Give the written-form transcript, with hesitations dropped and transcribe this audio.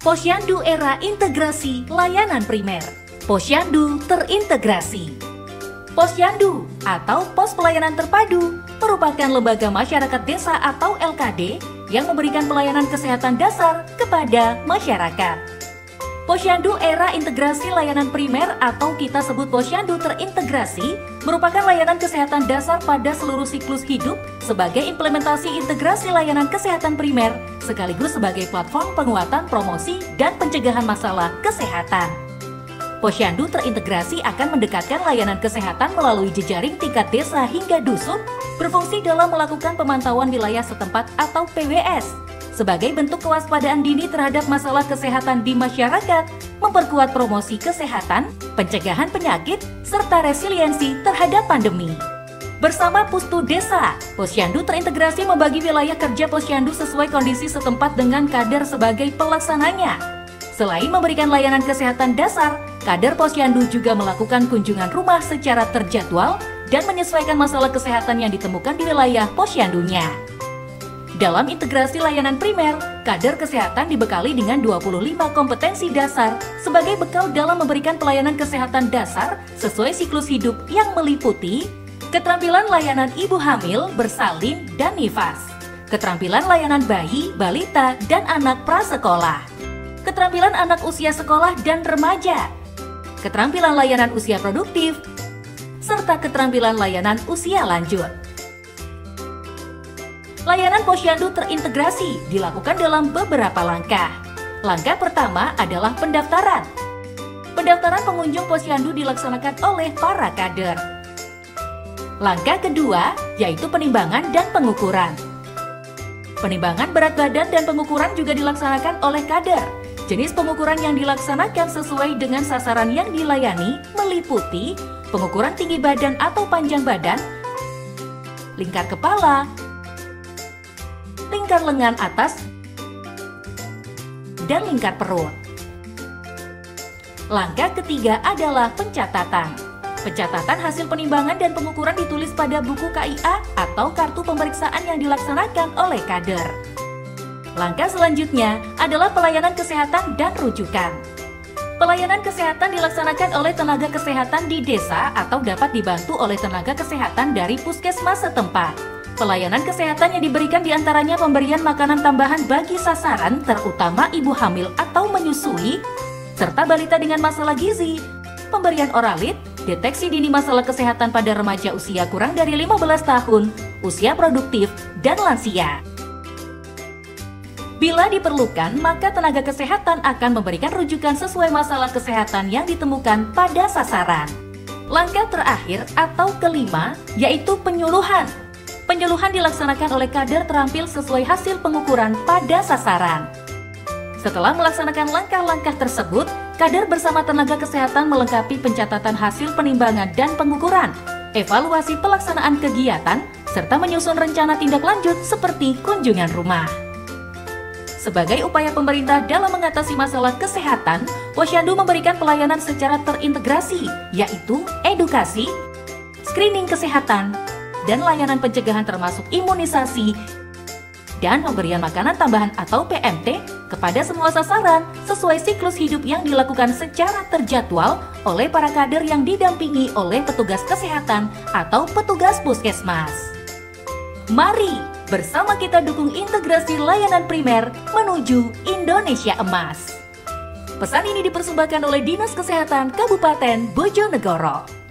Posyandu era integrasi layanan primer. Posyandu terintegrasi. Posyandu atau Pos Pelayanan Terpadu merupakan lembaga masyarakat desa atau LKD yang memberikan pelayanan kesehatan dasar kepada masyarakat. Posyandu era integrasi layanan primer atau kita sebut Posyandu terintegrasi merupakan layanan kesehatan dasar pada seluruh siklus hidup sebagai implementasi integrasi layanan kesehatan primer sekaligus sebagai platform penguatan promosi dan pencegahan masalah kesehatan. Posyandu terintegrasi akan mendekatkan layanan kesehatan melalui jejaring tingkat desa hingga dusun, berfungsi dalam melakukan pemantauan wilayah setempat atau PWS, sebagai bentuk kewaspadaan dini terhadap masalah kesehatan di masyarakat, memperkuat promosi kesehatan, pencegahan penyakit, serta resiliensi terhadap pandemi. Bersama Pustu Desa, Posyandu terintegrasi membagi wilayah kerja Posyandu sesuai kondisi setempat dengan kader sebagai pelaksananya. Selain memberikan layanan kesehatan dasar, kader Posyandu juga melakukan kunjungan rumah secara terjadwal dan menyesuaikan masalah kesehatan yang ditemukan di wilayah Posyandunya. Dalam integrasi layanan primer, kader kesehatan dibekali dengan 25 kompetensi dasar sebagai bekal dalam memberikan pelayanan kesehatan dasar sesuai siklus hidup yang meliputi keterampilan layanan ibu hamil, bersalin, dan nifas, keterampilan layanan bayi, balita, dan anak prasekolah, keterampilan anak usia sekolah dan remaja, keterampilan layanan usia produktif, serta keterampilan layanan usia lanjut. Layanan Posyandu terintegrasi dilakukan dalam beberapa langkah. Langkah pertama adalah pendaftaran. Pendaftaran pengunjung Posyandu dilaksanakan oleh para kader. Langkah kedua yaitu penimbangan dan pengukuran. Penimbangan berat badan dan pengukuran juga dilaksanakan oleh kader. Jenis pengukuran yang dilaksanakan sesuai dengan sasaran yang dilayani meliputi pengukuran tinggi badan atau panjang badan, lingkar kepala, lingkar lengan atas, dan lingkar perut. Langkah ketiga adalah pencatatan. Pencatatan hasil penimbangan dan pengukuran ditulis pada buku KIA atau kartu pemeriksaan yang dilaksanakan oleh kader. Langkah selanjutnya adalah pelayanan kesehatan dan rujukan. Pelayanan kesehatan dilaksanakan oleh tenaga kesehatan di desa atau dapat dibantu oleh tenaga kesehatan dari puskesmas setempat. Pelayanan kesehatan yang diberikan diantaranya pemberian makanan tambahan bagi sasaran terutama ibu hamil atau menyusui, serta balita dengan masalah gizi, pemberian oralit, deteksi dini masalah kesehatan pada remaja usia kurang dari 15 tahun, usia produktif, dan lansia. Bila diperlukan, maka tenaga kesehatan akan memberikan rujukan sesuai masalah kesehatan yang ditemukan pada sasaran. Langkah terakhir atau kelima yaitu penyuluhan. Penyuluhan dilaksanakan oleh kader terampil sesuai hasil pengukuran pada sasaran. Setelah melaksanakan langkah-langkah tersebut, kader bersama tenaga kesehatan melengkapi pencatatan hasil penimbangan dan pengukuran, evaluasi pelaksanaan kegiatan, serta menyusun rencana tindak lanjut seperti kunjungan rumah. Sebagai upaya pemerintah dalam mengatasi masalah kesehatan, Posyandu memberikan pelayanan secara terintegrasi, yaitu edukasi, screening kesehatan, dan layanan pencegahan termasuk imunisasi, dan pemberian makanan tambahan atau PMT kepada semua sasaran sesuai siklus hidup yang dilakukan secara terjadwal oleh para kader yang didampingi oleh petugas kesehatan atau petugas puskesmas. Mari bersama kita dukung integrasi layanan primer menuju Indonesia Emas. Pesan ini dipersembahkan oleh Dinas Kesehatan Kabupaten Bojonegoro.